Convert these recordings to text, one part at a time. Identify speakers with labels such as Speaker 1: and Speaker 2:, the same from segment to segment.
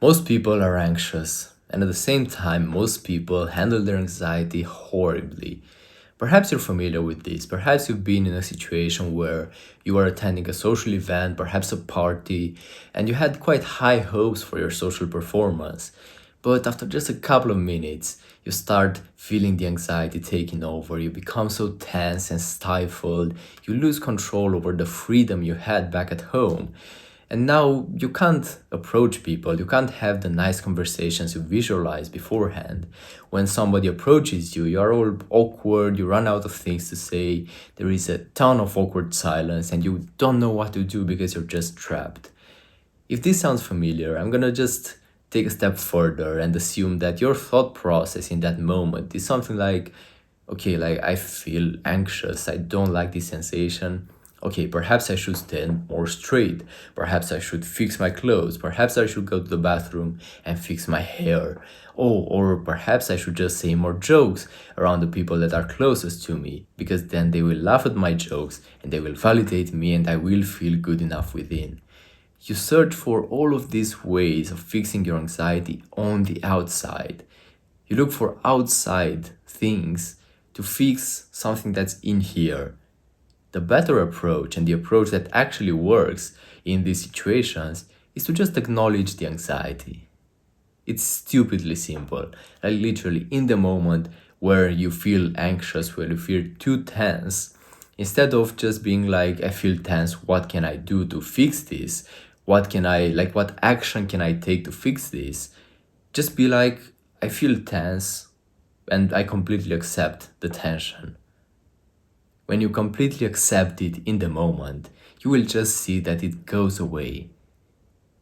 Speaker 1: Most people are anxious, and at the same time, most people handle their anxiety horribly. Perhaps you're familiar with this. Perhaps you've been in a situation where you are attending a social event, perhaps a party, and you had quite high hopes for your social performance. But after just a couple of minutes, you start feeling the anxiety taking over. You become so tense and stifled. You lose control over the freedom you had back at home. And now you can't approach people, you can't have the nice conversations you visualized beforehand. When somebody approaches you, you are all awkward, you run out of things to say, there is a ton of awkward silence, and you don't know what to do because you're just trapped. If this sounds familiar, I'm gonna just take a step further and assume that your thought process in that moment is something like, okay, like I feel anxious, I don't like this sensation. Okay, perhaps I should stand more straight. Perhaps I should fix my clothes. Perhaps I should go to the bathroom and fix my hair. Oh, or perhaps I should just say more jokes around the people that are closest to me, because then they will laugh at my jokes and they will validate me and I will feel good enough within. You search for all of these ways of fixing your anxiety on the outside. You look for outside things to fix something that's in here. The better approach, and the approach that actually works in these situations, is to just acknowledge the anxiety. It's stupidly simple. Like literally in the moment where you feel anxious, where you feel too tense, instead of just being like, I feel tense, what can I do to fix this? What action can I take to fix this? Just be like, I feel tense and I completely accept the tension. When you completely accept it in the moment, you will just see that it goes away.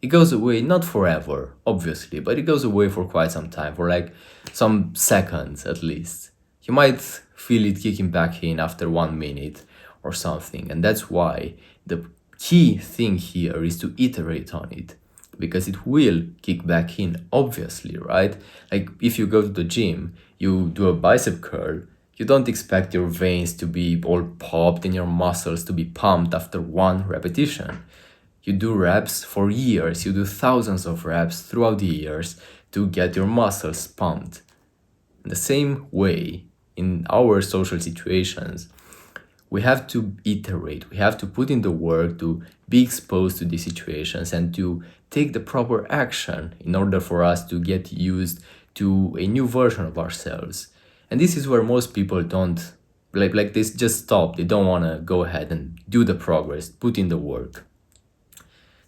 Speaker 1: It goes away not forever, obviously, but it goes away for quite some time, for like some seconds at least. You might feel it kicking back in after 1 minute or something, and that's why the key thing here is to iterate on it, because it will kick back in, obviously, right? Like if you go to the gym, you do a bicep curl, you don't expect your veins to be all popped and your muscles to be pumped after one repetition. You do reps for years, you do thousands of reps throughout the years to get your muscles pumped. In the same way, in our social situations, we have to iterate, we have to put in the work to be exposed to these situations and to take the proper action in order for us to get used to a new version of ourselves. And this is where most people don't like this just stop. They don't want to go ahead and do the progress, put in the work.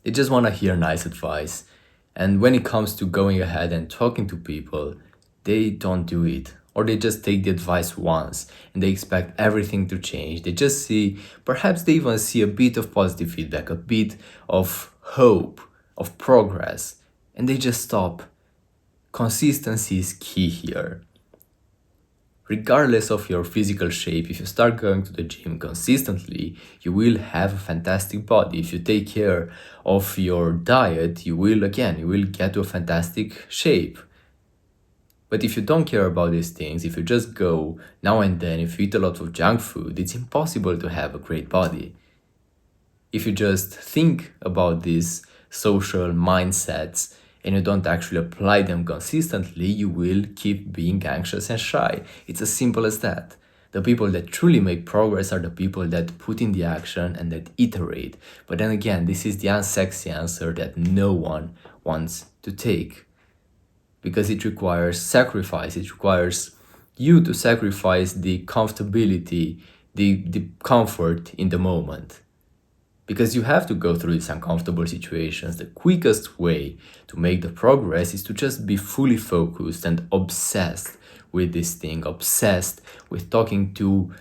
Speaker 1: They just want to hear nice advice. And when it comes to going ahead and talking to people, they don't do it. Or they just take the advice once and they expect everything to change. They just see, perhaps they even see a bit of positive feedback, a bit of hope, of progress, and they just stop. Consistency is key here. Regardless of your physical shape, if you start going to the gym consistently, you will have a fantastic body. If you take care of your diet, you will get to a fantastic shape. But if you don't care about these things, if you just go now and then, if you eat a lot of junk food, it's impossible to have a great body. If you just think about these social mindsets and you don't actually apply them consistently, you will keep being anxious and shy. It's as simple as that. The people that truly make progress are the people that put in the action and that iterate. But then again, this is the unsexy answer that no one wants to take, because it requires sacrifice. It requires you to sacrifice the comfortability, the comfort in the moment. Because you have to go through these uncomfortable situations. The quickest way to make the progress is to just be fully focused and obsessed with this thing, obsessed with talking to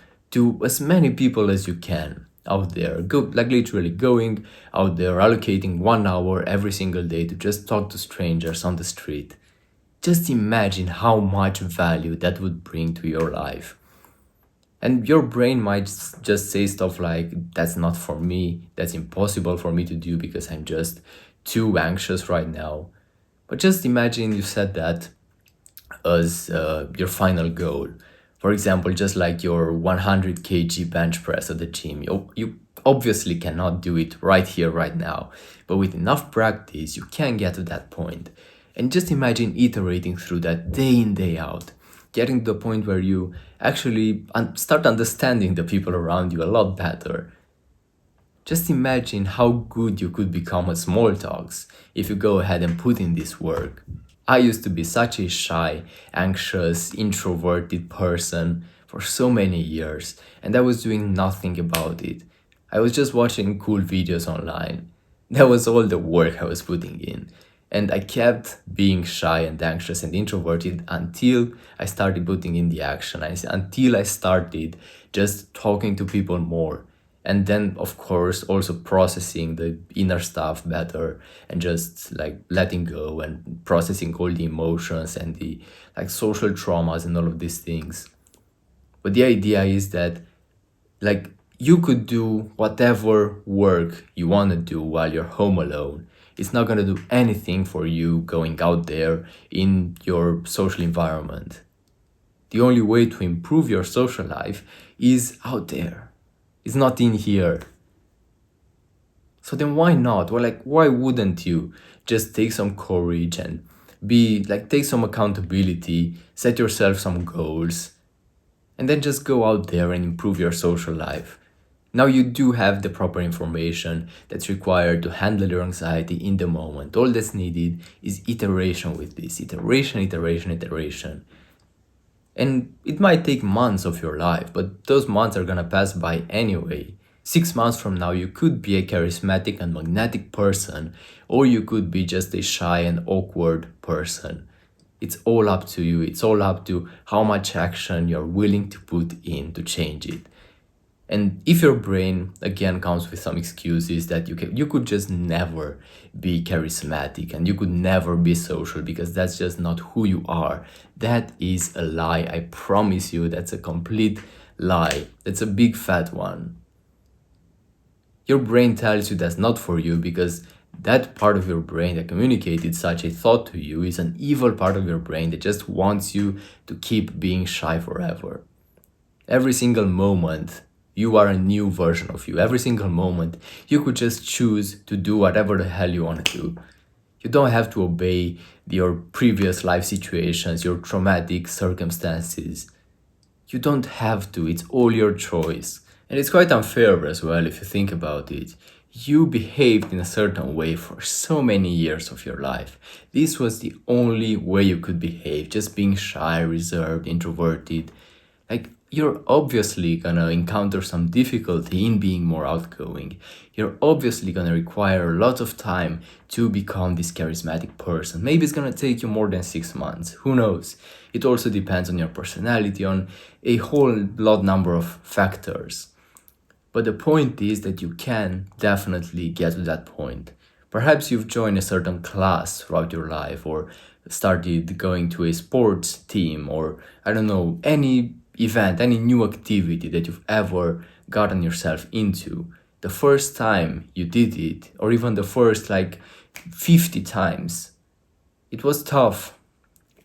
Speaker 1: as many people as you can out there. Go, like literally going out there, allocating 1 hour every single day to just talk to strangers on the street. Just imagine how much value that would bring to your life. And your brain might just say stuff like, that's not for me, that's impossible for me to do because I'm just too anxious right now. But just imagine you said that as your final goal. For example, just like your 100 kg bench press at the gym. You obviously cannot do it right here, right now, but with enough practice, you can get to that point. And just imagine iterating through that day in, day out, getting to the point where you actually start understanding the people around you a lot better. Just imagine how good you could become at small talks if you go ahead and put in this work. I used to be such a shy, anxious, introverted person for so many years, and I was doing nothing about it. I was just watching cool videos online. That was all the work I was putting in. And I kept being shy and anxious and introverted until I started putting in the action, until I started just talking to people more. And then, of course, also processing the inner stuff better and just like letting go and processing all the emotions and the like social traumas and all of these things. But the idea is that like you could do whatever work you want to do while you're home alone. It's not going to do anything for you going out there in your social environment. The only way to improve your social life is out there. It's not in here. So then why not? Well, like, why wouldn't you just take some courage and take some accountability, set yourself some goals, and then just go out there and improve your social life? Now you do have the proper information that's required to handle your anxiety in the moment. All that's needed is iteration with this. Iteration, iteration, iteration. And it might take months of your life, but those months are gonna pass by anyway. 6 months from now, you could be a charismatic and magnetic person, or you could be just a shy and awkward person. It's all up to you. It's all up to how much action you're willing to put in to change it. And if your brain again comes with some excuses that you could just never be charismatic and you could never be social because that's just not who you are, that is a lie. I promise you, that's a complete lie. That's a big fat one. Your brain tells you that's not for you because that part of your brain that communicated such a thought to you is an evil part of your brain that just wants you to keep being shy forever. Every single moment you are a new version of you. Every single moment, you could just choose to do whatever the hell you want to do. You don't have to obey your previous life situations, your traumatic circumstances. You don't have to. It's all your choice. And it's quite unfair as well if you think about it. You behaved in a certain way for so many years of your life. This was the only way you could behave, just being shy, reserved, introverted. Like, you're obviously gonna encounter some difficulty in being more outgoing. You're obviously gonna require a lot of time to become this charismatic person. Maybe it's gonna take you more than 6 months. Who knows? It also depends on your personality, on a whole lot number of factors. But the point is that you can definitely get to that point. Perhaps you've joined a certain class throughout your life or started going to a sports team or, I don't know, any event, any new activity that you've ever gotten yourself into. The first time you did it, or even the first 50 times, it was tough.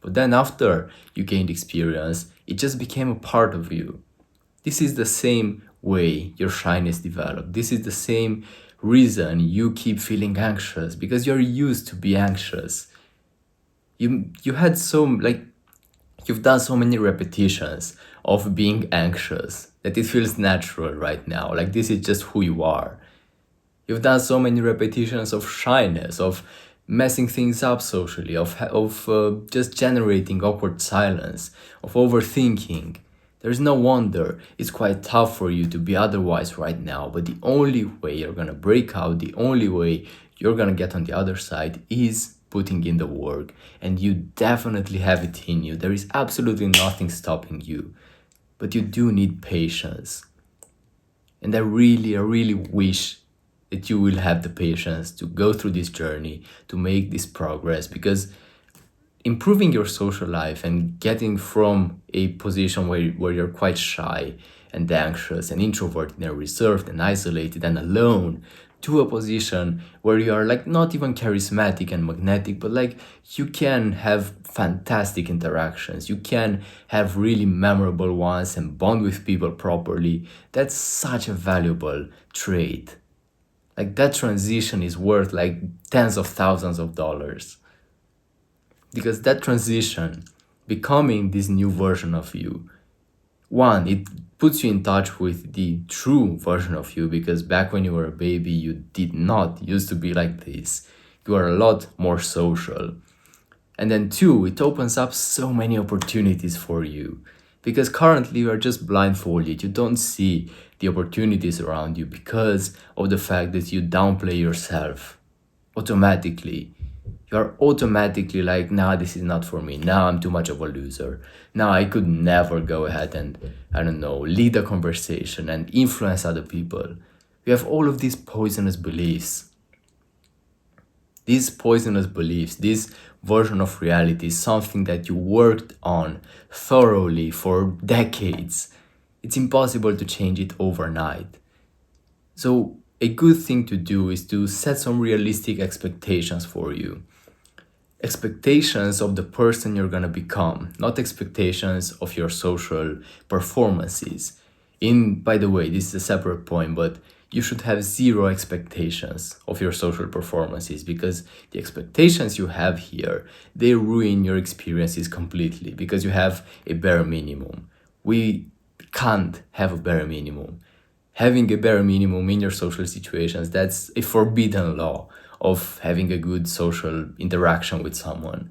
Speaker 1: But then after you gained experience, it just became a part of you. This is the same way your shyness developed. This is the same reason you keep feeling anxious, because you're used to be anxious. You had you've done so many repetitions of being anxious that it feels natural right now. Like, this is just who you are. You've done so many repetitions of shyness, of messing things up socially, of just generating awkward silence, of overthinking. There's no wonder it's quite tough for you to be otherwise right now, but the only way you're gonna break out, the only way you're gonna get on the other side is putting in the work, and you definitely have it in you. There is absolutely nothing stopping you, but you do need patience. And I really wish that you will have the patience to go through this journey, to make this progress, because improving your social life and getting from a position where you're quite shy and anxious and introverted and reserved and isolated and alone to a position where you are like not even charismatic and magnetic, but like you can have fantastic interactions, you can have really memorable ones and bond with people properly. That's such a valuable trait. Like that transition is worth like tens of thousands of dollars, because that transition, becoming this new version of you, one, it puts you in touch with the true version of you, because back when you were a baby, you did not used to be like this. You are a lot more social. And then two, it opens up so many opportunities for you, because currently you are just blindfolded. You don't see the opportunities around you because of the fact that you downplay yourself automatically. You are automatically like, nah, this is not for me. Now I'm too much of a loser. Now I could never go ahead and, I don't know, lead a conversation and influence other people. We have all of these poisonous beliefs. These poisonous beliefs, this version of reality is something that you worked on thoroughly for decades. It's impossible to change it overnight. So, a good thing to do is to set some realistic expectations for you. Expectations of the person you're gonna become, not expectations of your social performances. By the way, this is a separate point, but you should have zero expectations of your social performances, because the expectations you have here, they ruin your experiences completely, because you have a bare minimum. We can't have a bare minimum. Having a bare minimum in your social situations, that's a forbidden law of having a good social interaction with someone,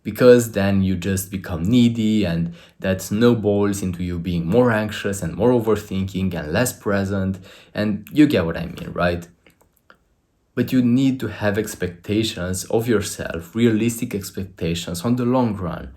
Speaker 1: because then you just become needy, and that snowballs into you being more anxious and more overthinking and less present, and you get what I mean, right? But you need to have expectations of yourself, realistic expectations on the long run.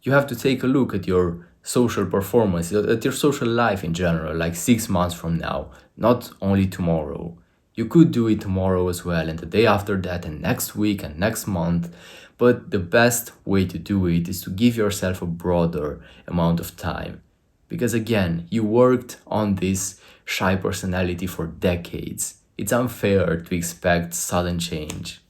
Speaker 1: You have to take a look at your social performance, at your social life in general, like 6 months from now, not only tomorrow. You could do it tomorrow as well, and the day after that, and next week, and next month. But the best way to do it is to give yourself a broader amount of time. Because again, you worked on this shy personality for decades. It's unfair to expect sudden change.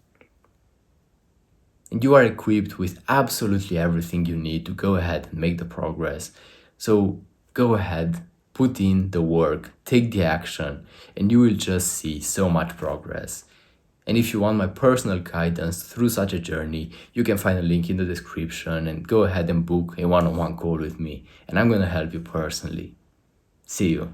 Speaker 1: And you are equipped with absolutely everything you need to go ahead and make the progress. So go ahead, put in the work, take the action, and you will just see so much progress. And if you want my personal guidance through such a journey, you can find a link in the description and go ahead and book a one-on-one call with me, and I'm gonna help you personally. See you.